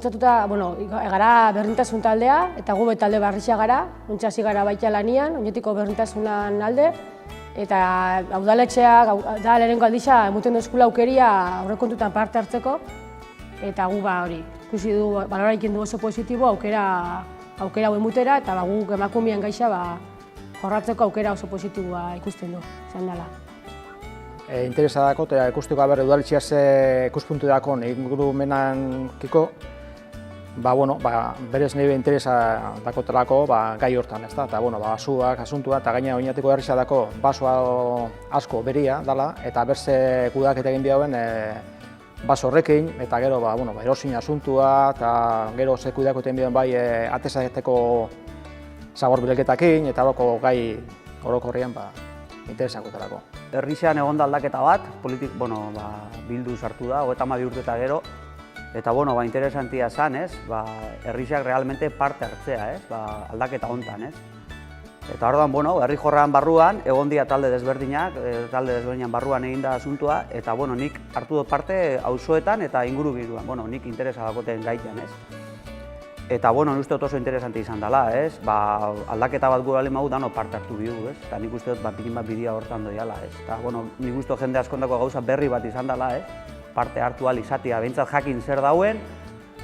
sustatuta, gara berdintasun taldea, eta gu talde barrixia gara, ontsi gara baita lanian, oinetiko berdintasunan alde, eta udaletxeak da lehenengo aldixa emuten duzkula aukeria aurrekontutan parte hartzeko, eta gu hori, ikusi du, balora ikin du oso positibo aukera hau emutera, eta guk emakumean gaixa jorratzeko aukera oso positiboa ikusten du, izan dela. Interesa dako, eta ikusteko udaletxea ze ikuspuntu dako ingurumenankiko, berez nire interesa dakotelako gai hortan, eta basuak, asuntua, eta gaina oinatiko herrisa dako baso asko beria dela, eta berze kudaketa egin bihauen baso horrekin, eta gero erosin asuntua, eta gero ze kudako egin bihauen bai atezateko zabor bileketakin, eta horoko gai orokorrian interesakotelako. Herrixean egon da aldaketa bat, bildu sartu da, 32 urte eta gero, eta interesantia zen, herrixeak realmente parte hartzea, aldaketa hontan. Eta orduan, herri jorran barruan, egon dira talde desberdinak barruan egin da asuntua, eta nik hartu dut parte auzoetan eta ingurugiroan, nik interesa dakoten gaitan. Eta uste dut oso interesante izan dela, aldaketa bat gure alima dano parte hartu bihu, eta nik uste dut pikin bat bidea hortan doiala. Eta nik uste dut jende askondako gauza berri bat izan dela, parte hartu ahal izatea, behintzat jakin zer dauen,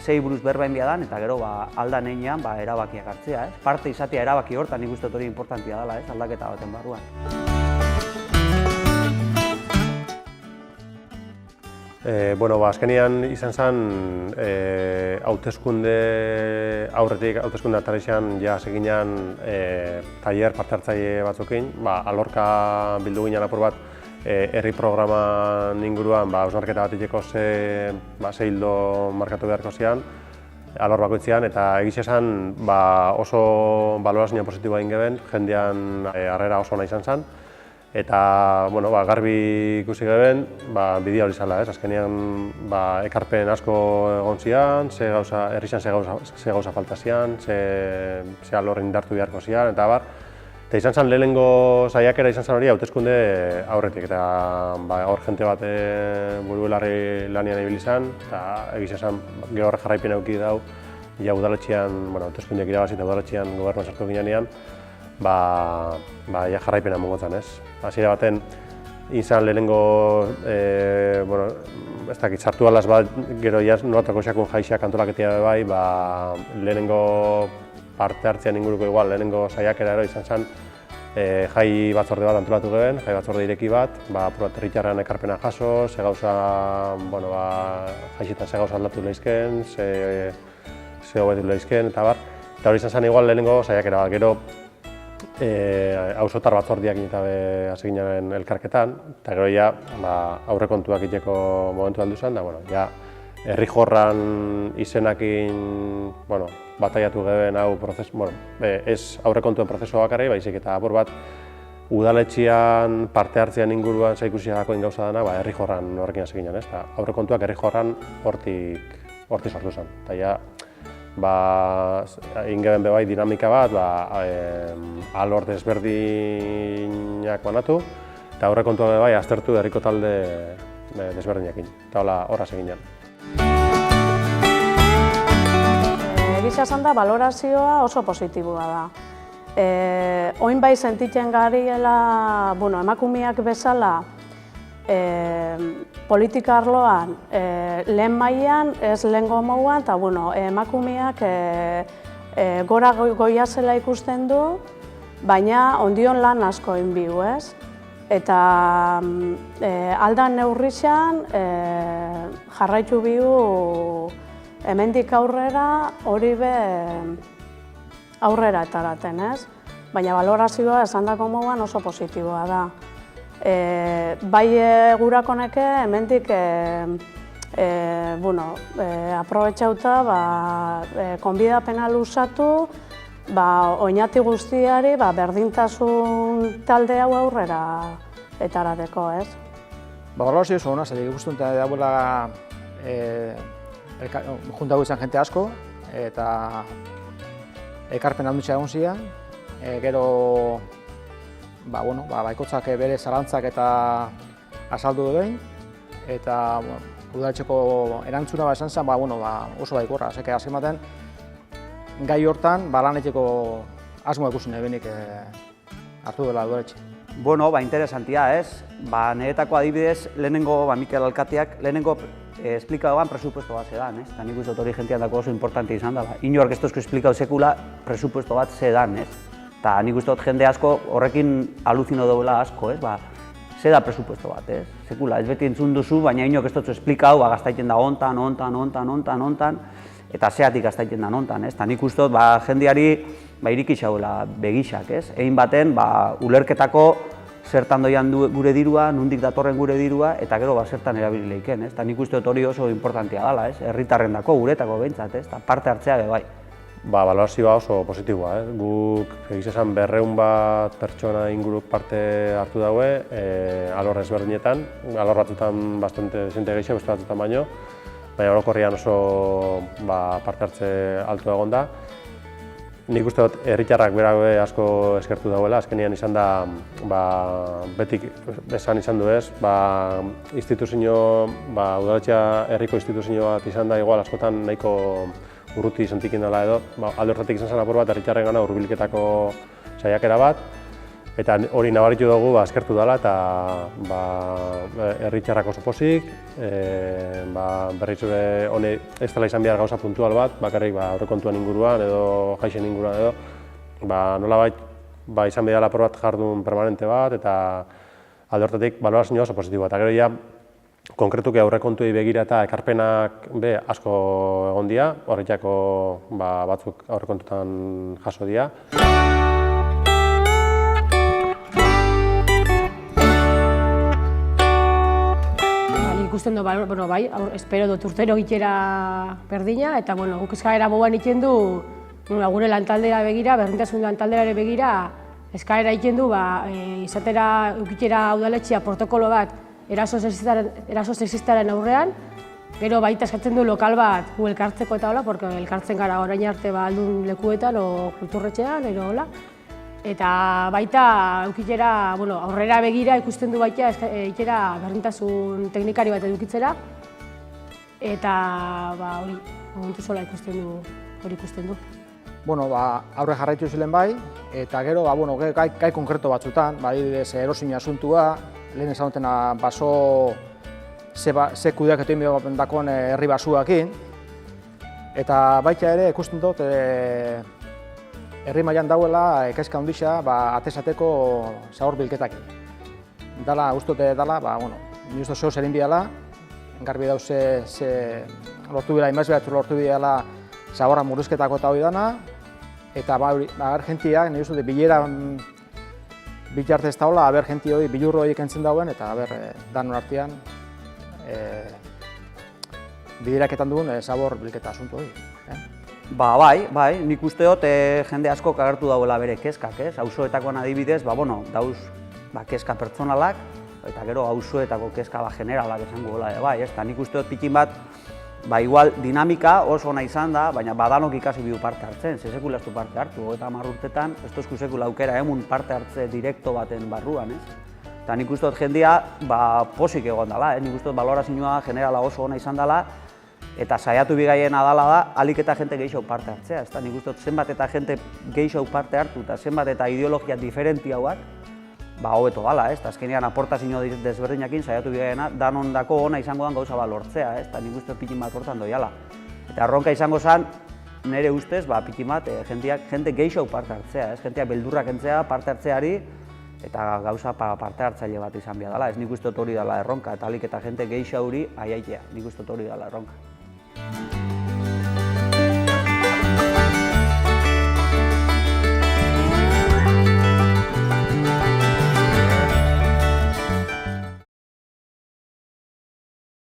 zei buruz berbain biadan, eta gero aldan einean erabakiak hartzea. Parte izatea erabaki hortan nik uste dut hori importantia dela, aldaketa baten barruan. Azkenean izan zen hauteskunde aurretik, hauteskunde atarixean seginan tailer parte hartzaile batzukin, alorka bildu ginen apur bat herri programan inguruan hausnarketa bat iteko ze hildo markatu beharko zian alor bakoitzean, eta egiz esan oso balorazio positiboa egin geben, jendean harrera oso ona izan zen. Eta garbi ikusi geben, bidea hori zala, azkenean ekarpen asko egon zian, herrixan ze gauza falta zian, ze alor indartu beharko zian, eta bar. Eta izan zen lehenengo saiakera izan zen hori hauteskunde aurretik, eta hor jente bat buru-belarri lanian ibili zen, eta egiz esan gero horre jarraipen eduki dau, udaletxean, hauteskundeak irabazi eta udaletxean gobernuan sartu ginean, jarraipena mongotzen, ez? Hasiera baten, izan lehenengo, ez dakit, sartu alaz bat, gero noratako xakun jaixak antolaketia bai, lehenengo parte hartzean inguruko igual, lehenengo saiakera ero izan zen, jai batzorde bat antolatu geben, jai batzorde ireki bat, herritarrean ekarpena jaso, ze gauza, jaixetan ze gauza aldatu lehizken, ze hobetu lehizken, eta bar. Eta hori izan zen igual lehenengo saiakera bat, gero auzotar batzordiak hasi ginen elkarketan, eta gero aurrekontuak iteko momentu aldu zen, da herri jorran izenakin bataiatu geben hau ez aurrekontuen prozesua bakarri, baizik eta apur bat udaletxean parte hartzean inguruan zaikusiakako ingauza dena herri jorran horrekin hasi ginen, aurrekontuak herri jorran hortik sortu zen. Egin geben bebai dinamika bat, alor desberdinak banatu, eta aurrekontua bebai aztertu herriko talde desberdinakin, eta horra seginen. Egiza esan da, balorazioa oso positiboa da. Oin bai sentitzen gariela, emakumeak bezala, politika arloan lehen mailan, ez lehengo mauan, eta emakumeak gora goia zela ikusten du, baina ondion lan asko inbiu, ez? Eta aldan neurrixan jarraitu bihu hemendik aurrera hori be aurrera etaraten, ez? Baina balorazioa esandako moduan oso positiboa da. Bai gurakoneke hemendik aprobetxauta konbidapena luzatu oinati guztiari berdintasun talde hau aurrera etarateko, ez? Balorazio oso hona, zer ikusten dagoela juntago izan jente asko, eta ekarpen handutxea egon zian, gero baikotzak bere zalantzak eta azaldu behin, eta udaletxeko erantzuna esan zen, oso baikorra, zeke azken baten gai hortan lan egiteko asmoa ikusi nahi benik hartu dela udaletxe. Bueno, interesantia, ez? Niretako adibidez, lehenengo, Mikel Alkateak, lehenengo esplikadoan presupuesto bat zedan, ez? Eta nik uste hori jentean dako oso importante izan dela. Inork ez tozko esplikau sekula presupuesto bat zedan, ez? Eta nik uste jende asko horrekin aluzino daula asko, ez? Ze da presupuesto bat, ez? Sekula, ez beti entzun duzu, baina inok ez dutzu esplikau, gaztaiten da hontan, eta zeatik gaztaiten da hontan, ez? Eta nik uste dut, jendeari irikitxauela begixak, ez? Egin baten, ulerketako zertan doian gure dirua, nundik datorren gure dirua, eta gero zertan erabili leiken, ez? Eta nik uste dut hori oso importantia dela, ez? Herritarren dako, guretako behintzat, ez? Eta parte hartzea bai. Balorazioa oso positiboa, ez? Guk, egiz esan, 200 bat pertsona inguruk parte hartu daue, alor ezberdinetan, alor batzutan bastante desente gehiago, beste batzutan baino, baina orokorrian oso parte hartze altu egon da. Nik uste dut herritarrak berabe asko eskertu dauela, azkenean izan da, betik esan izan du ez, instituzio, udaletxea herriko instituzio bat izan da, igual askotan nahiko urruti sentikin dela edo, alde horretik izan zen apur bat herritarren gana hurbilketako saiakera bat, eta hori nabaritu dugu eskertu dela eta herritarrak oso pozik, berriz ere honi ez dela izan behar gauza puntual bat, bakarrik aurrekontuan inguruan edo jaixen inguruan edo, nolabait izan behar apur bat jardun permanente bat, eta alde horretik balorazioa oso positiboa. Eta gero ja, konkretuki aurrekontuei begira eta ekarpenak asko egon dira, horretako batzuk aurrekontutan jaso dira. Ikusten du, espero dut urtero egitera berdina, eta guk eskaera moduan egiten du, gure lantaldera begira, berdintasun lantalderare begira, eskaera egiten du, izatera egitera udaletxea protokolo bat eraso sexistaren aurrean, gero baita eskatzen du lokal bat gu elkartzeko eta hola, porque elkartzen gara orain arte aldun lekuetan o kulturretxean, edo hola. Eta baita eukitera, aurrera begira ikusten du baita ikera berdintasun teknikari bat edukitzera. Eta hori, momentu zola ikusten du. Aurre jarraitu ziren bai, eta gero gai konkreto batzutan, erosin asuntua, lehen esan dutena ze kudeaketu egin dakon herri basuakin, eta baita ere ikusten dut herri mailan dauela kezka handia atesateko zahor bilketakin. Dala, uste dela, ni uste zeo zerin biala, garbi dauze lortu bila, inbaz behatzu lortu bila zahorra murrizketako eta hori dana, eta jentiak, ni uste bilera bitarte ez daula, jenti hori bilurro horiek entzen dauen, eta danon artean bideraketan dugun zahor bilketa asuntu hori. Bai, nik uste dut jende asko agertu dauela bere kezkak, ez? Auzoetakoan adibidez, dauz kezka pertsonalak, eta gero auzoetako kezka generalak esango gola, bai, ez? Nik uste dut pikin bat, igual dinamika oso ona izan da, baina badanok ikasi bidu parte hartzen, sekula ez du parte hartu, eta 10 urtetan, ez tozku sekula aukera emun parte hartze direkto baten barruan, ez? Eta nik uste dut jendea, posik egon dela, nik uste dut balorazioa generala oso ona izan dela, eta saiatu bigaien adala da, alik eta jente gehiago parte hartzea. Nik uste dut zenbat eta jente gehiago parte hartu eta zenbat eta ideologia diferenti hauak, hobeto gala, azkenean aportazio desberdinakin saiatu bigaiena, danondako ona izango den gauza lortzea, nik uste dut pikin bat hortan doiala. Eta erronka izango zen, nire ustez, pikin bat, jente gehiago parte hartzea, jenteak beldurrak entzea parte hartzeari, eta gauza parte hartzaile bat izan behar dela. Nik uste dut hori dela erronka, eta alik eta jente gehiago hori aiaitea, nik uste dut hori dela erronka.